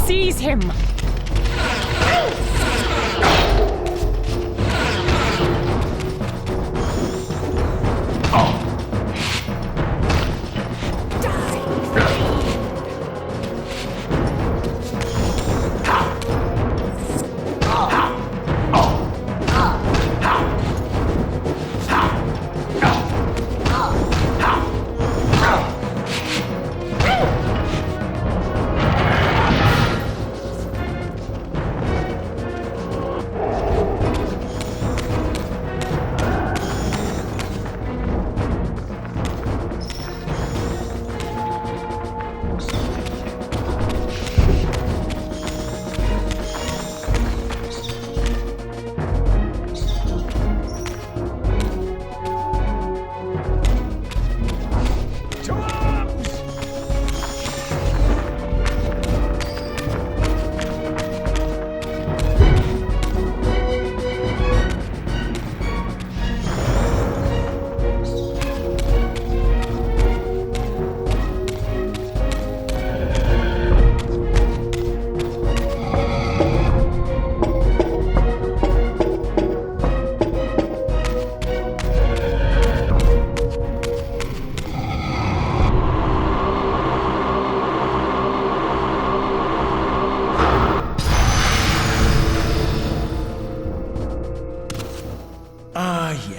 Seize him!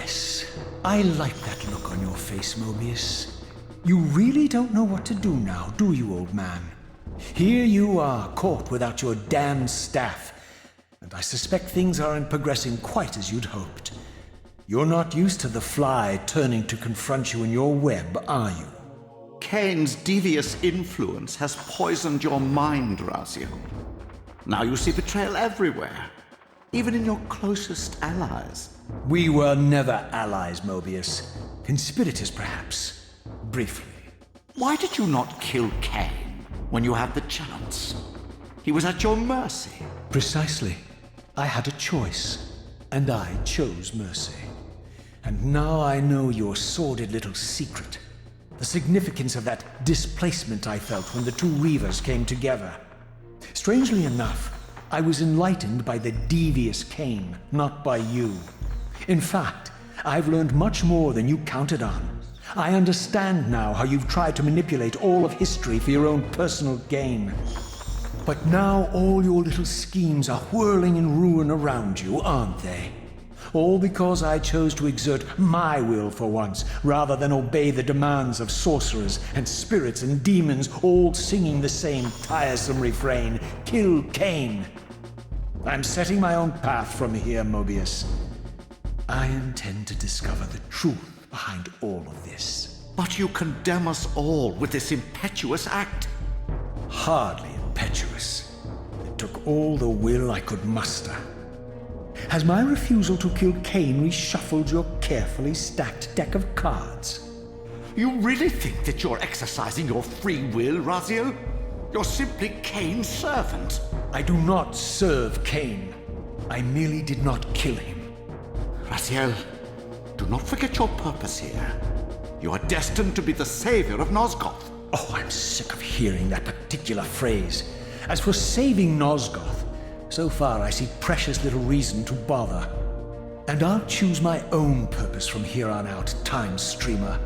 Yes, I like that look on your face, Mobius. You really don't know what to do now, do you, old man? Here you are, caught without your damned staff, and I suspect things aren't progressing quite as you'd hoped. You're not used to the fly turning to confront you in your web, are you? Kain's devious influence has poisoned your mind, Raziel. Now you see betrayal everywhere, even in your closest allies. We were never allies, Mobius. Conspirators, perhaps. Briefly. Why did you not kill Kain when you had the chance? He was at your mercy. Precisely. I had a choice, and I chose mercy. And now I know your sordid little secret. The significance of that displacement I felt when the two Reavers came together. Strangely enough, I was enlightened by the devious Kain, not by you. In fact, I've learned much more than you counted on. I understand now how you've tried to manipulate all of history for your own personal gain. But now all your little schemes are whirling in ruin around you, aren't they? All because I chose to exert my will for once, rather than obey the demands of sorcerers and spirits and demons, all singing the same tiresome refrain, "Kill Kain." I'm setting my own path from here, Mobius. I intend to discover the truth behind all of this. But you condemn us all with this impetuous act. Hardly impetuous. It took all the will I could muster. Has my refusal to kill Kain reshuffled your carefully stacked deck of cards? You really think that you're exercising your free will, Raziel? You're simply Kain's servant. I do not serve Kain. I merely did not kill him. Raziel, do not forget your purpose here. You are destined to be the savior of Nosgoth. Oh, I'm sick of hearing that particular phrase. As for saving Nosgoth, so far I see precious little reason to bother. And I'll choose my own purpose from here on out, Time Streamer.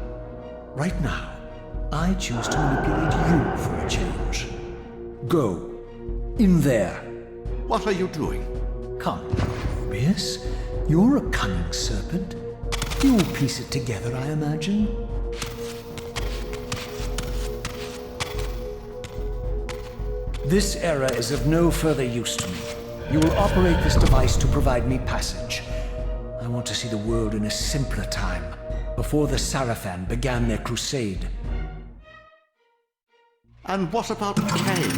Right now, I choose to manipulate you for a change. Go. In there. What are you doing? Come, Mobius. You're a cunning serpent. You'll piece it together, I imagine. This error is of no further use to me. You will operate this device to provide me passage. I want to see the world in a simpler time, before the Sarafan began their crusade. And what about Kain?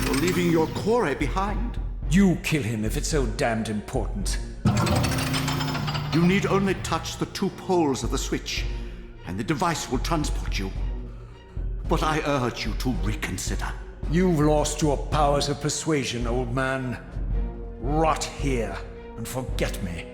You're leaving your core behind. You kill him if it's so damned important. You need only touch the two poles of the switch, and the device will transport you. But I urge you to reconsider. You've lost your powers of persuasion, old man. Rot here and forget me.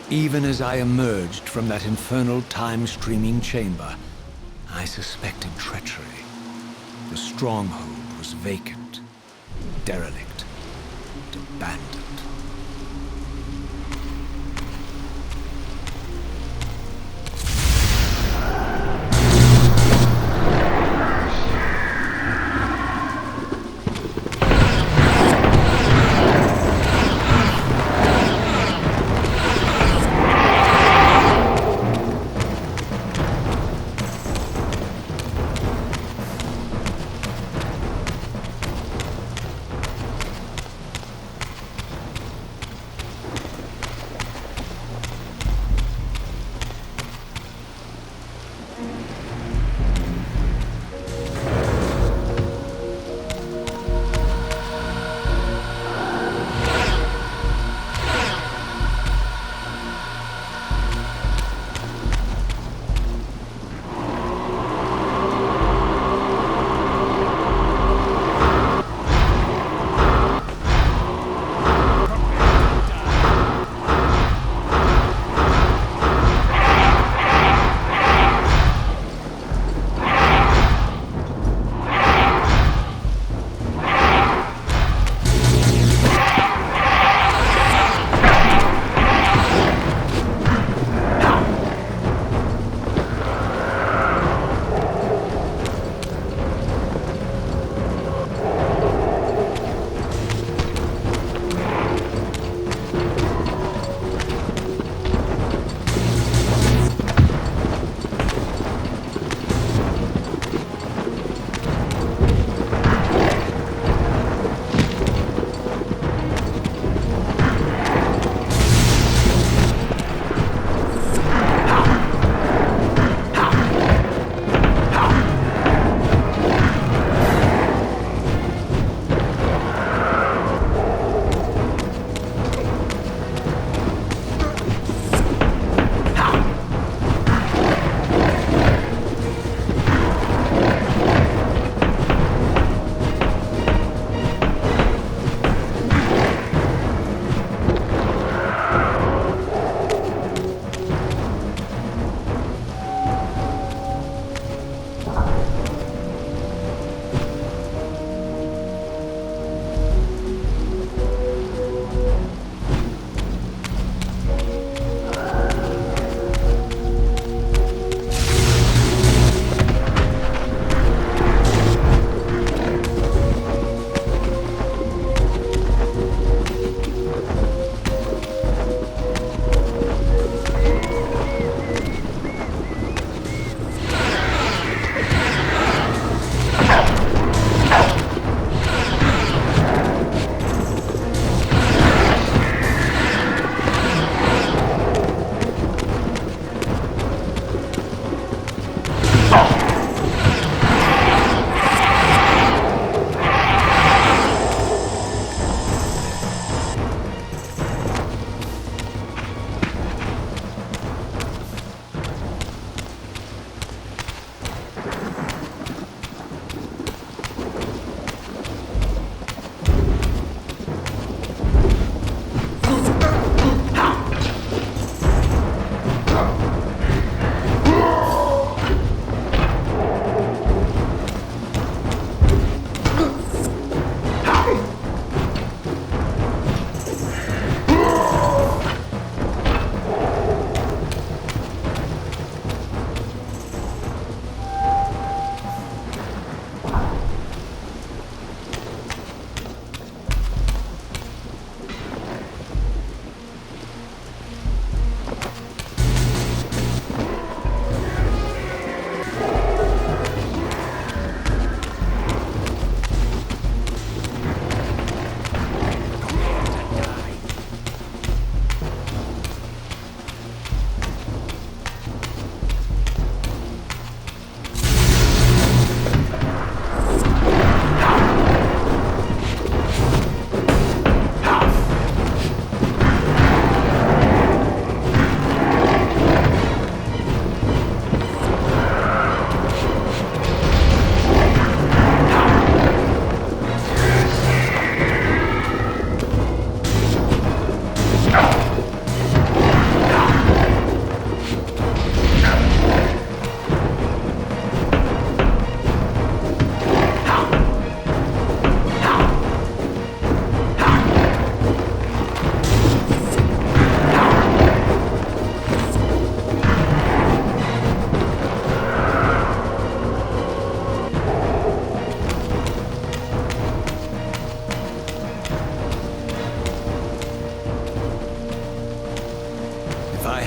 Even as I emerged from that infernal time-streaming chamber, I suspected treachery. The stronghold was vacant, derelict, and abandoned.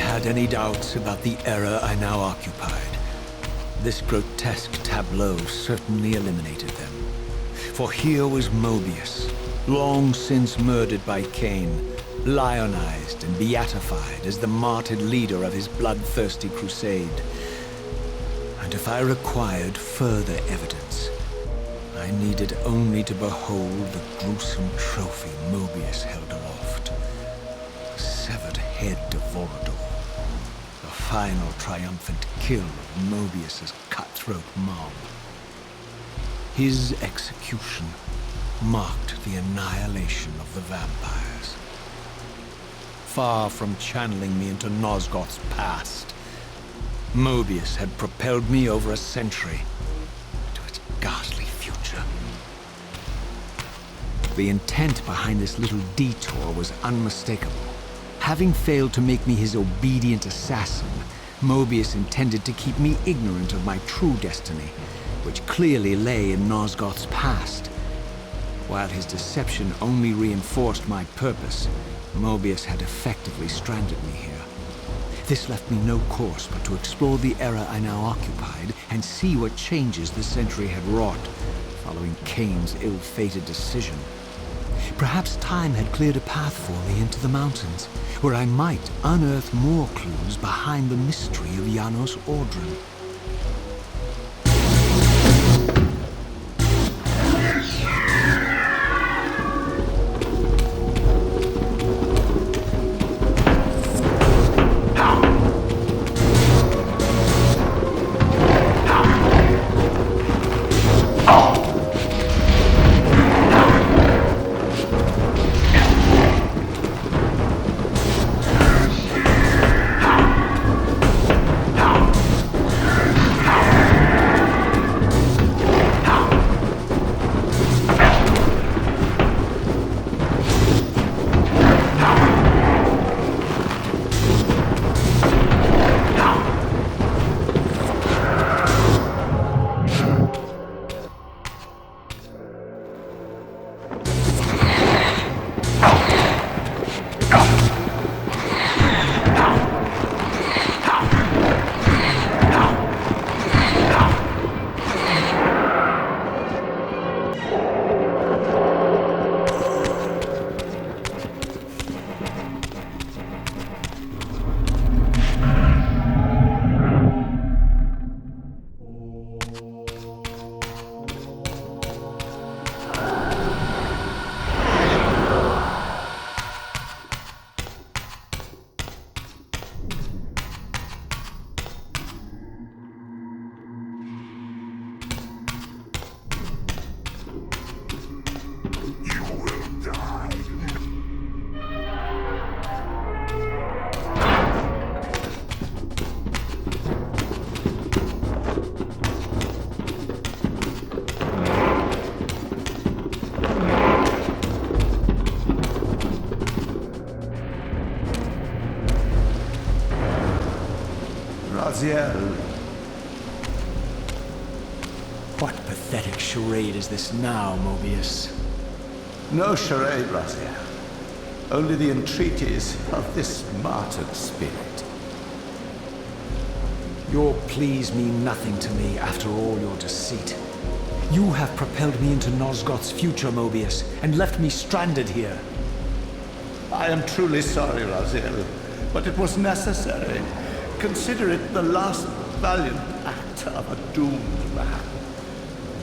had any doubts about the era I now occupied, this grotesque tableau certainly eliminated them. For here was Mobius, long since murdered by Kain, lionized and beatified as the martyred leader of his bloodthirsty crusade. And if I required further evidence, I needed only to behold the gruesome trophy Mobius held aloft. The severed head of Vorador. The final triumphant kill of Mobius's cutthroat mob. His execution marked the annihilation of the vampires. Far from channeling me into Nosgoth's past, Mobius had propelled me over a century to its ghastly future. The intent behind this little detour was unmistakable. Having failed to make me his obedient assassin, Mobius intended to keep me ignorant of my true destiny, which clearly lay in Nosgoth's past. While his deception only reinforced my purpose, Mobius had effectively stranded me here. This left me no course but to explore the era I now occupied and see what changes the century had wrought, following Kain's ill-fated decision. Perhaps time had cleared a path for me into the mountains, where I might unearth more clues behind the mystery of Janos Audron. Raziel. What pathetic charade is this now, Mobius? No charade, Raziel. Only the entreaties of this martyred spirit. Your pleas mean nothing to me after all your deceit. You have propelled me into Nosgoth's future, Mobius, and left me stranded here. I am truly sorry, Raziel, but it was necessary. Consider it the last valiant act of a doomed man.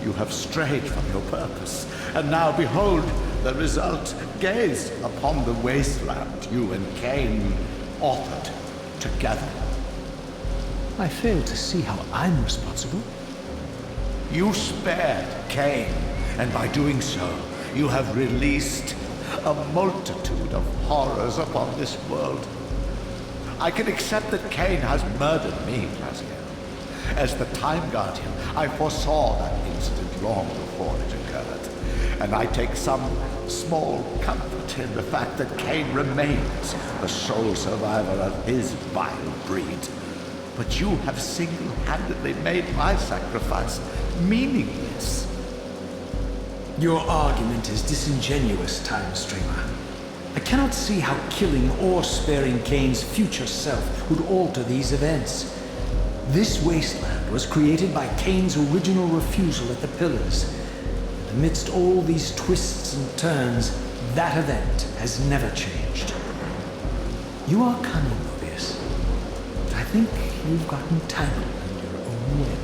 You have strayed from your purpose, and now behold the result. Gaze upon the wasteland you and Kain authored together. I fail to see how I'm responsible. You spared Kain, and by doing so, you have released a multitude of horrors upon this world. I can accept that Kain has murdered me, Raziel. As the Time Guardian, I foresaw that incident long before it occurred, and I take some small comfort in the fact that Kain remains the sole survivor of his vile breed. But you have single-handedly made my sacrifice meaningless. Your argument is disingenuous, Time Streamer. I cannot see how killing or sparing Kain's future self would alter these events. This wasteland was created by Kain's original refusal at the Pillars. Amidst all these twists and turns, that event has never changed. You are cunning, Mobius, but I think you've gotten tangled in your own web.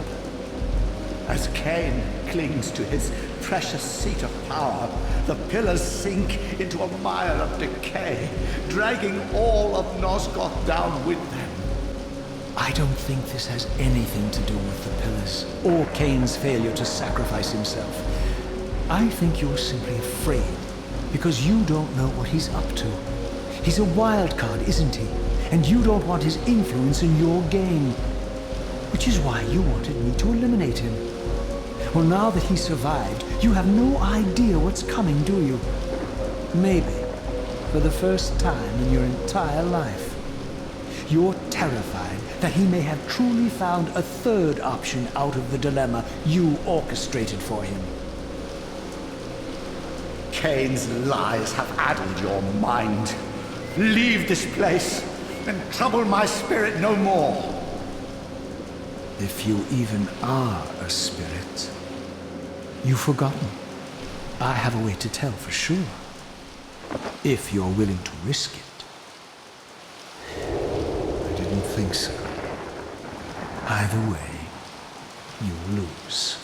As Kain clings to his precious seat of power, the pillars sink into a mire of decay, dragging all of Nosgoth down with them. I don't think this has anything to do with the Pillars, or Kain's failure to sacrifice himself. I think you're simply afraid, because you don't know what he's up to. He's a wild card, isn't he? And you don't want his influence in your game. Which is why you wanted me to eliminate him. Well, now that he survived, you have no idea what's coming, do you? Maybe, for the first time in your entire life, you're terrified that he may have truly found a third option out of the dilemma you orchestrated for him. Kain's lies have addled your mind. Leave this place and trouble my spirit no more. If you even are a spirit, you've forgotten. I have a way to tell for sure. If you're willing to risk it. I didn't think so. Either way, you lose.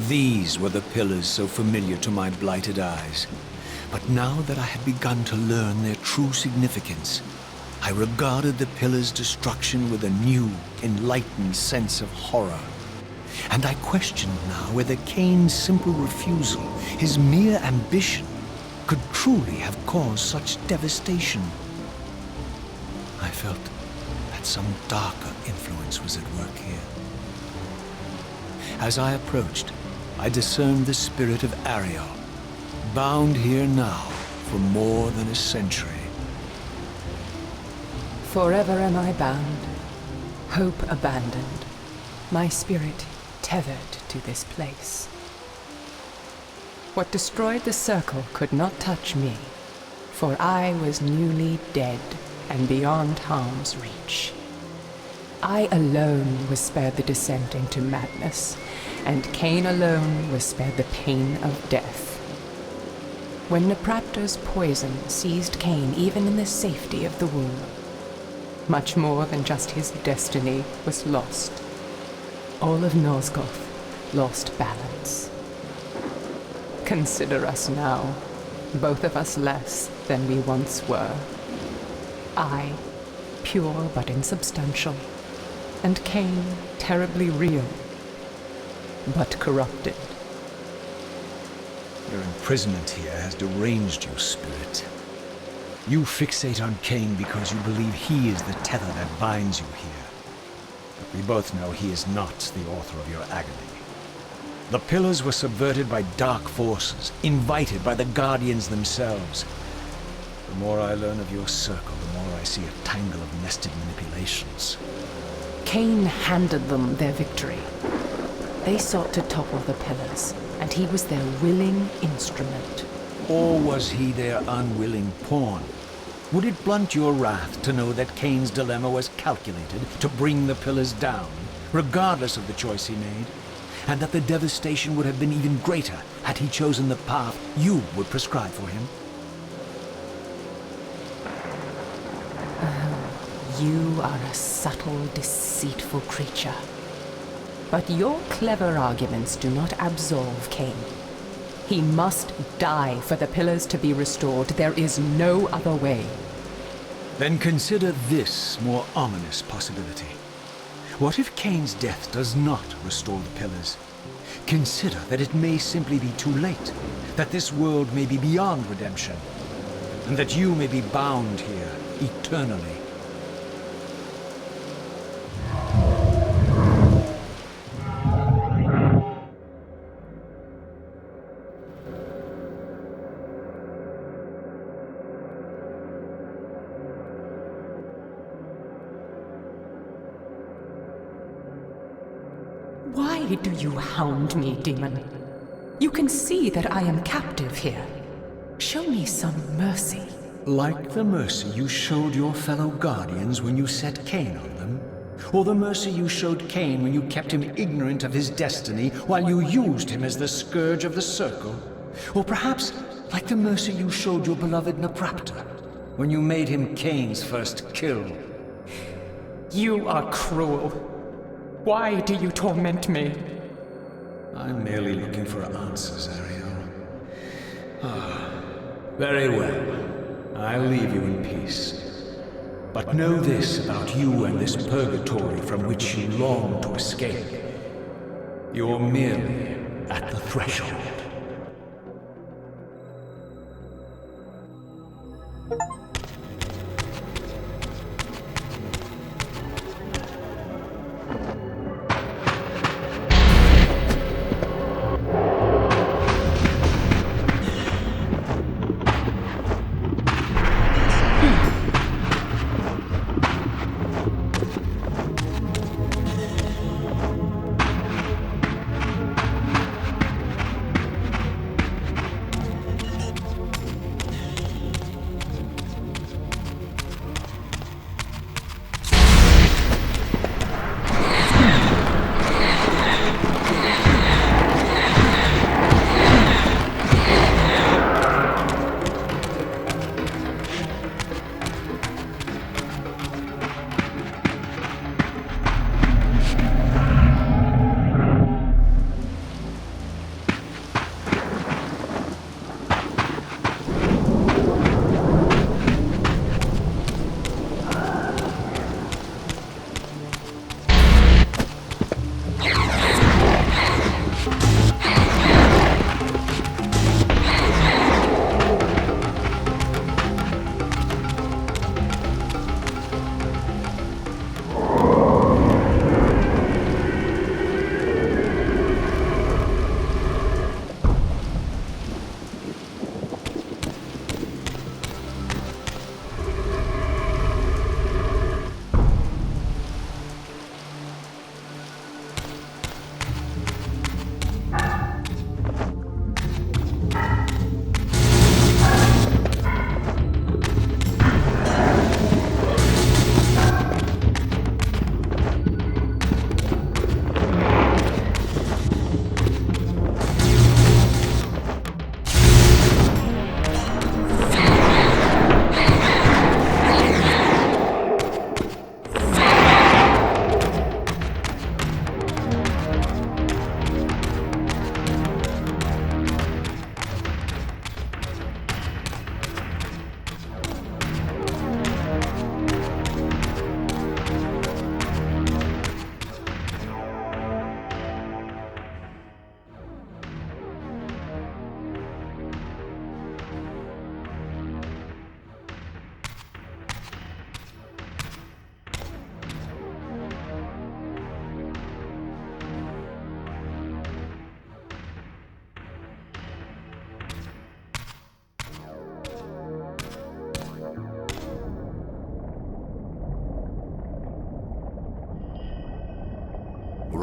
These were the pillars so familiar to my blighted eyes. But now that I had begun to learn their true significance, I regarded the pillars' destruction with a new, enlightened sense of horror. And I questioned now whether Kain's simple refusal, his mere ambition, could truly have caused such devastation. I felt that some darker influence was at work here. As I approached, I discerned the spirit of Ariel, bound here now for more than a century. Forever am I bound, hope abandoned, my spirit tethered to this place. What destroyed the circle could not touch me, for I was newly dead and beyond harm's reach. I alone was spared the descent into madness, and Kain alone was spared the pain of death. When Napraptor's poison seized Kain even in the safety of the womb, much more than just his destiny was lost. All of Nosgoth lost balance. Consider us now, both of us less than we once were. I, pure but insubstantial, and Kain, terribly real, but corrupted. Your imprisonment here has deranged you, Spirit. You fixate on Kain because you believe he is the tether that binds you here. But we both know he is not the author of your agony. The pillars were subverted by dark forces, invited by the Guardians themselves. The more I learn of your circle, the more I see a tangle of nested manipulations. Kain handed them their victory. They sought to topple the pillars, and he was their willing instrument. Or was he their unwilling pawn? Would it blunt your wrath to know that Kain's dilemma was calculated to bring the pillars down, regardless of the choice he made? And that the devastation would have been even greater had he chosen the path you would prescribe for him? You are a subtle, deceitful creature. But your clever arguments do not absolve Kain. He must die for the pillars to be restored. There is no other way. Then consider this more ominous possibility. What if Kain's death does not restore the pillars? Consider that it may simply be too late, that this world may be beyond redemption, and that you may be bound here eternally. Why do you hound me, demon? You can see that I am captive here. Show me some mercy. Like the mercy you showed your fellow Guardians when you set Kain on them? Or the mercy you showed Kain when you kept him ignorant of his destiny while you used him as the scourge of the Circle? Or perhaps like the mercy you showed your beloved Napraptor when you made him Kain's first kill? You are cruel. Why do you torment me? I'm merely looking for answers, Ariel. Very well. I'll leave you in peace. But know this about you and this purgatory from which you long to escape. You're merely at the threshold.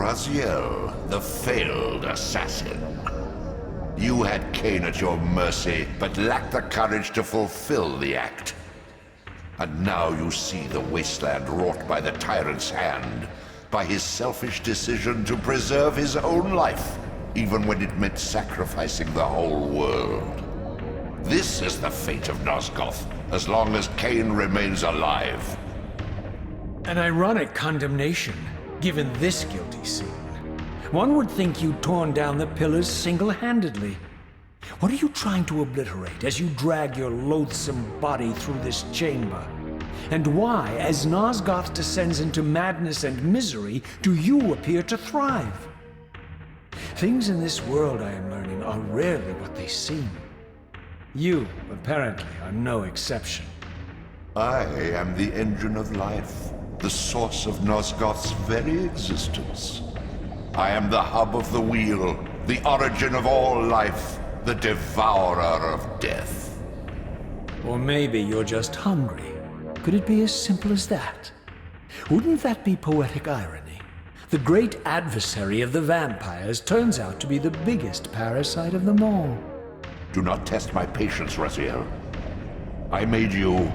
Raziel, the failed assassin. You had Kain at your mercy, but lacked the courage to fulfill the act. And now you see the wasteland wrought by the tyrant's hand, by his selfish decision to preserve his own life, even when it meant sacrificing the whole world. This is the fate of Nosgoth, as long as Kain remains alive. An ironic condemnation, given this guilty sin. One would think you'd torn down the pillars single-handedly. What are you trying to obliterate as you drag your loathsome body through this chamber? And why, as Nosgoth descends into madness and misery, do you appear to thrive? Things in this world, I am learning, are rarely what they seem. You, apparently, are no exception. I am the engine of life, the source of Nosgoth's very existence. I am the hub of the wheel, the origin of all life, the devourer of death. Or maybe you're just hungry. Could it be as simple as that? Wouldn't that be poetic irony? The great adversary of the vampires turns out to be the biggest parasite of them all. Do not test my patience, Raziel. I made you,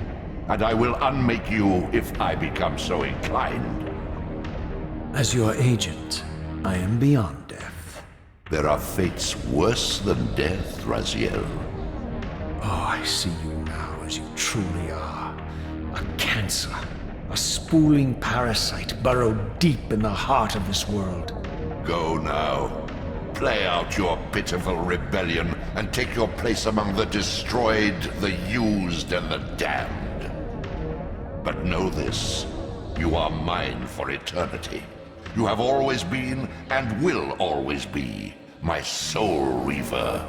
and I will unmake you if I become so inclined. As your agent, I am beyond death. There are fates worse than death, Raziel. Oh, I see you now as you truly are. A cancer, a spooling parasite burrowed deep in the heart of this world. Go now. Play out your pitiful rebellion and take your place among the destroyed, the used, and the damned. But know this, you are mine for eternity. You have always been, and will always be, my soul Reaver.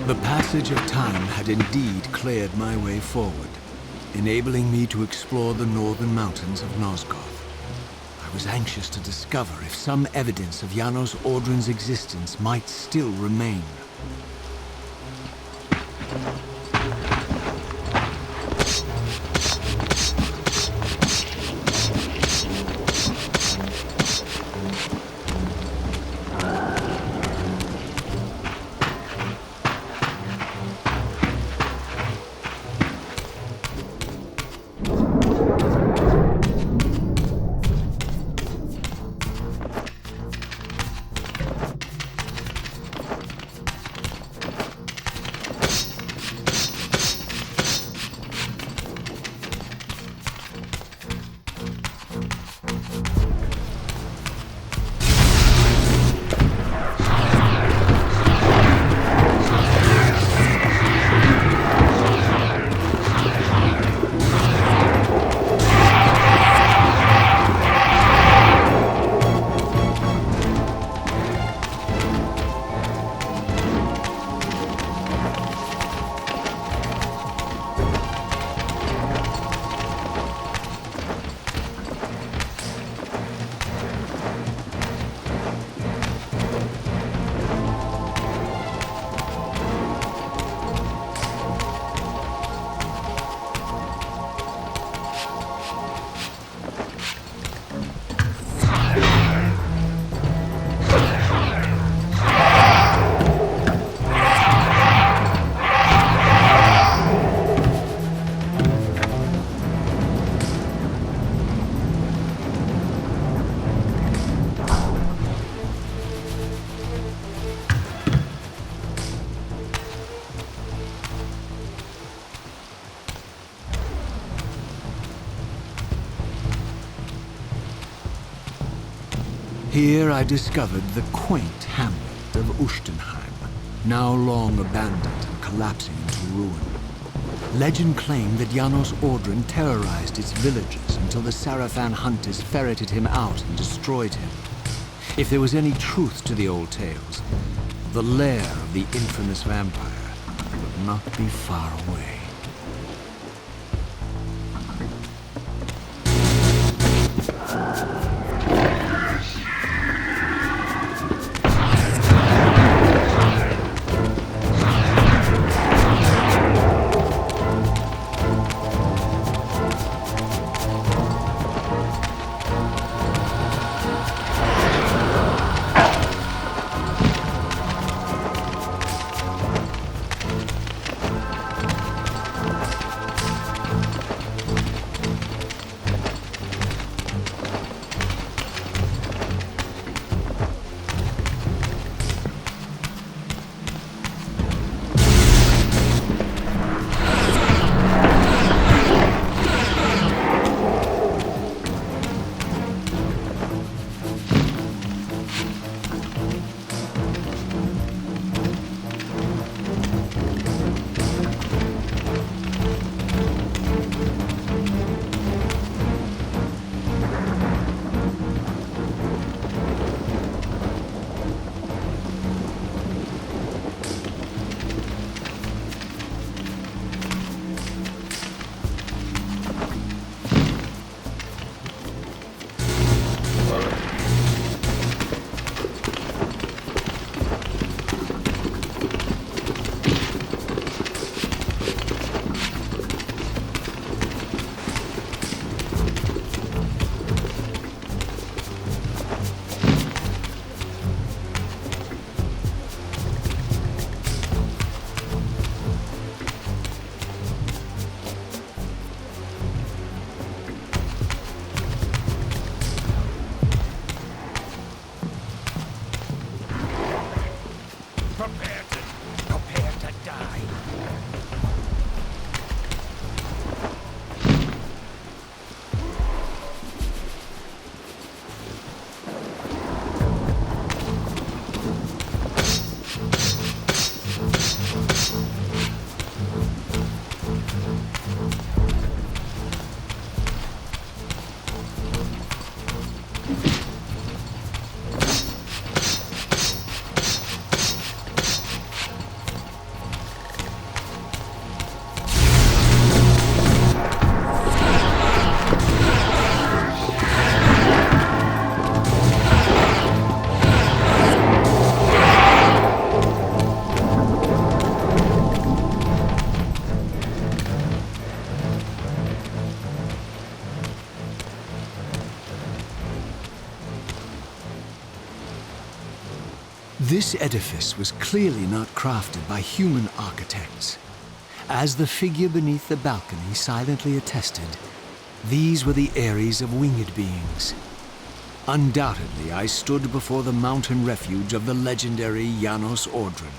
The passage of time had indeed cleared my way forward, enabling me to explore the northern mountains of Nosgoth. I was anxious to discover if some evidence of Janos Audron's existence might still remain. Here I discovered the quaint hamlet of Ushtenheim, now long abandoned and collapsing into ruin. Legend claimed that Janos Audron terrorized its villagers until the Sarafan hunters ferreted him out and destroyed him. If there was any truth to the old tales, the lair of the infamous vampire would not be far away. Prepare to die. This edifice was clearly not crafted by human architects. As the figure beneath the balcony silently attested, these were the Ares of winged beings. Undoubtedly, I stood before the mountain refuge of the legendary Janos Ordran,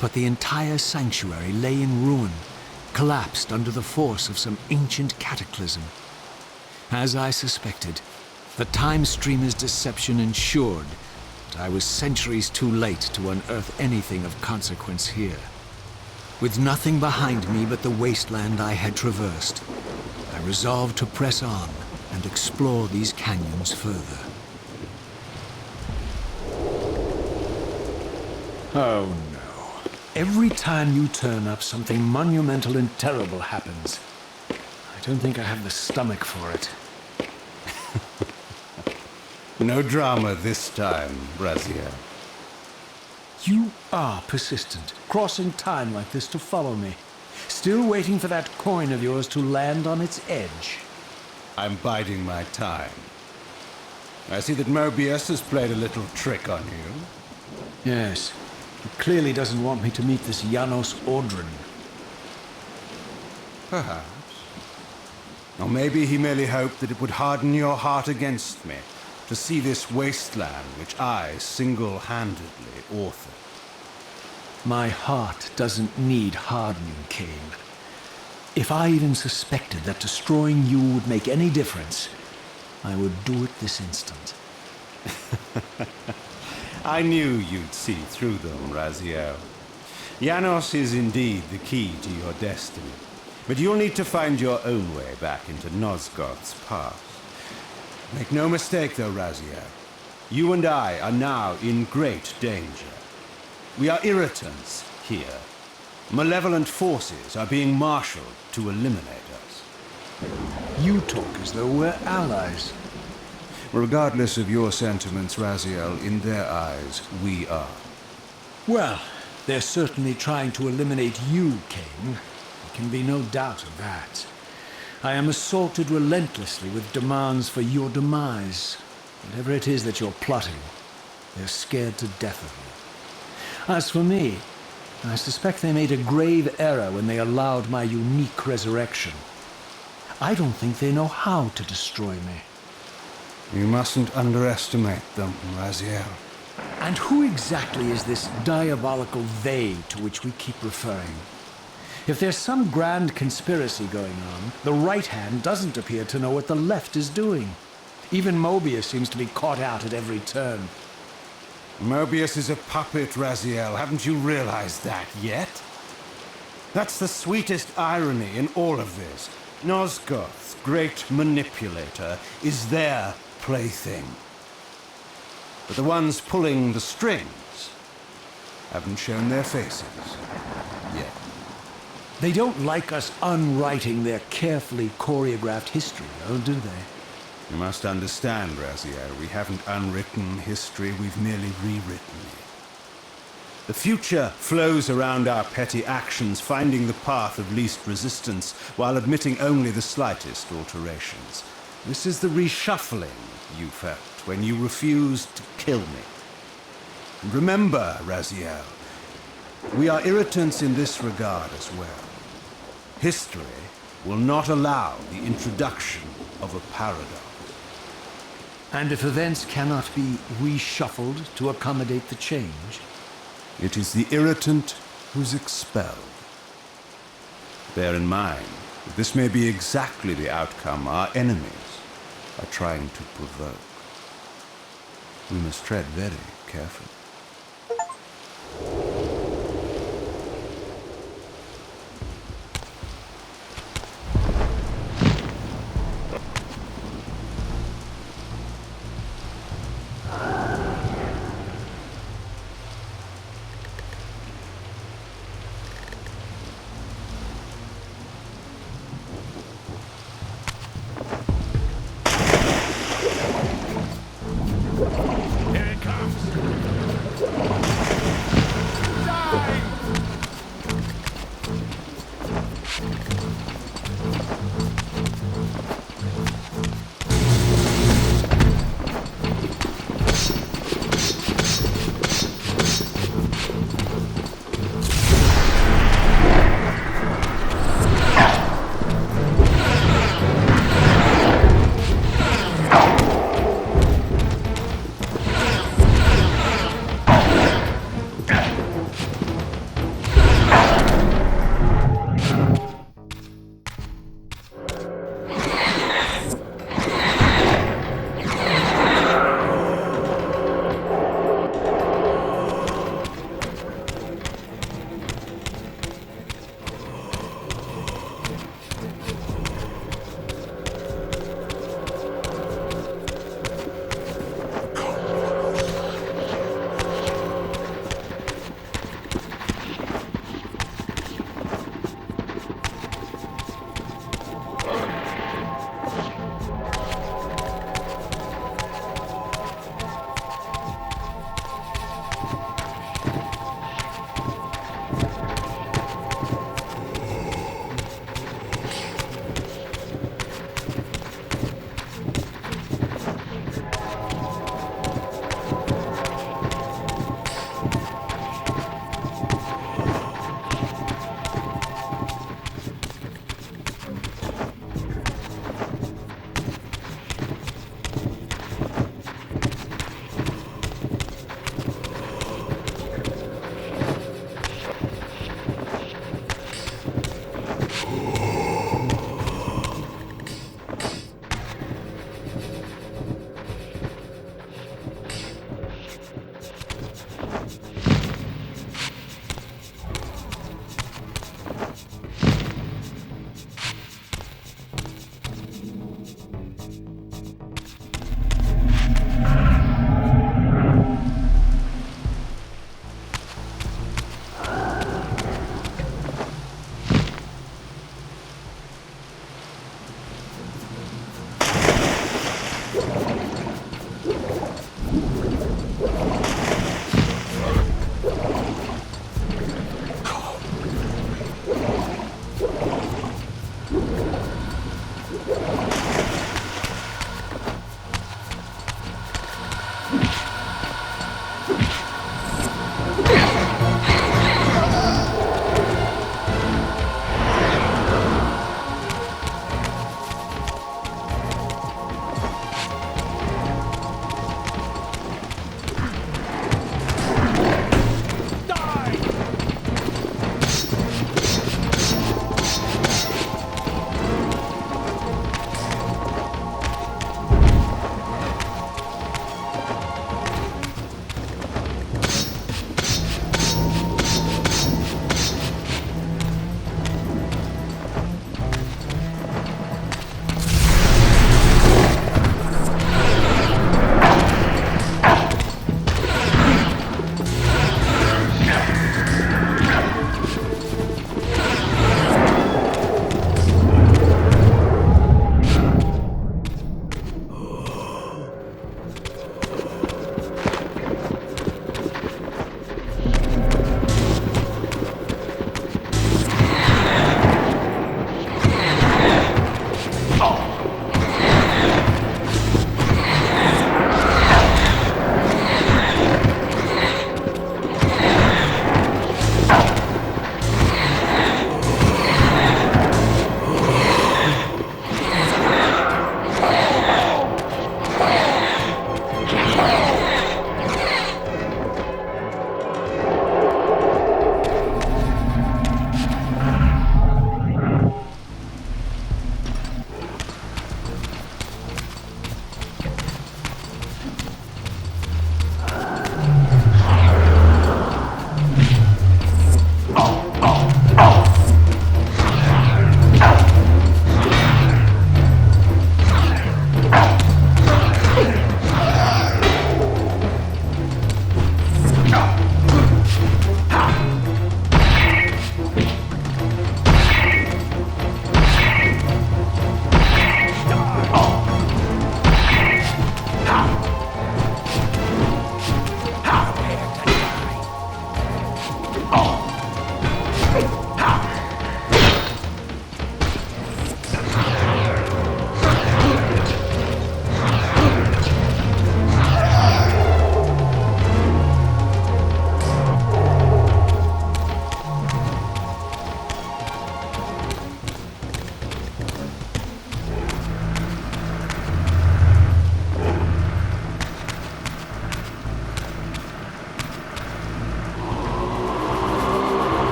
but the entire sanctuary lay in ruin, collapsed under the force of some ancient cataclysm. As I suspected, the Time Streamer's deception ensured that I was centuries too late to unearth anything of consequence here. With nothing behind me but the wasteland I had traversed, I resolved to press on and explore these canyons further. Oh no. Every time you turn up, something monumental and terrible happens. I don't think I have the stomach for it. No drama this time, Raziel. You are persistent, crossing time like this to follow me. Still waiting for that coin of yours to land on its edge. I'm biding my time. I see that Mobius has played a little trick on you. Yes. He clearly doesn't want me to meet this Janos Ordran. Perhaps. Or maybe he merely hoped that it would harden your heart against me, to see this wasteland which I single-handedly authored. My heart doesn't need hardening, Kain. If I even suspected that destroying you would make any difference, I would do it this instant. I knew you'd see through them, Raziel. Janos is indeed the key to your destiny, but you'll need to find your own way back into Nosgoth's past. Make no mistake, though, Raziel. You and I are now in great danger. We are irritants here. Malevolent forces are being marshaled to eliminate us. You talk as though we're allies. Regardless of your sentiments, Raziel, in their eyes, we are. Well, they're certainly trying to eliminate you, Kain. There can be no doubt of that. I am assaulted relentlessly with demands for your demise. Whatever it is that you're plotting, they're scared to death of you. As for me, I suspect they made a grave error when they allowed my unique resurrection. I don't think they know how to destroy me. You mustn't underestimate them, Raziel. And who exactly is this diabolical they to which we keep referring? If there's some grand conspiracy going on, the right hand doesn't appear to know what the left is doing. Even Mobius seems to be caught out at every turn. Mobius is a puppet, Raziel. Haven't you realized that yet? That's the sweetest irony in all of this. Nosgoth's great manipulator is their plaything. But the ones pulling the strings haven't shown their faces yet. They don't like us unwriting their carefully choreographed history, though, do they? You must understand, Raziel, we haven't unwritten history, we've merely rewritten it. The future flows around our petty actions, finding the path of least resistance, while admitting only the slightest alterations. This is the reshuffling you felt when you refused to kill me. And remember, Raziel, we are irritants in this regard as well. History will not allow the introduction of a paradox. And if events cannot be reshuffled to accommodate the change? It is the irritant who's expelled. Bear in mind that this may be exactly the outcome our enemies are trying to provoke. We must tread very carefully. Here it comes.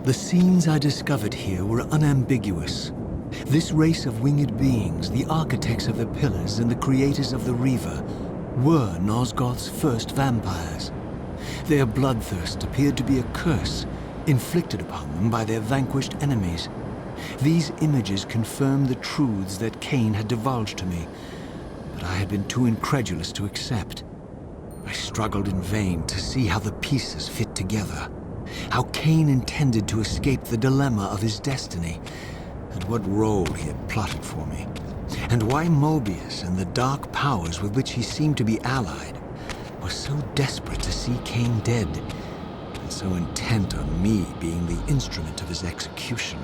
The scenes I discovered here were unambiguous. This race of winged beings, the architects of the pillars and the creators of the Reaver, were Nosgoth's first vampires. Their bloodthirst appeared to be a curse inflicted upon them by their vanquished enemies. These images confirmed the truths that Kain had divulged to me, but I had been too incredulous to accept. I struggled in vain to see how the pieces fit together. How Kain intended to escape the dilemma of his destiny, and what role he had plotted for me, and why Mobius and the dark powers with which he seemed to be allied were so desperate to see Kain dead, and so intent on me being the instrument of his execution.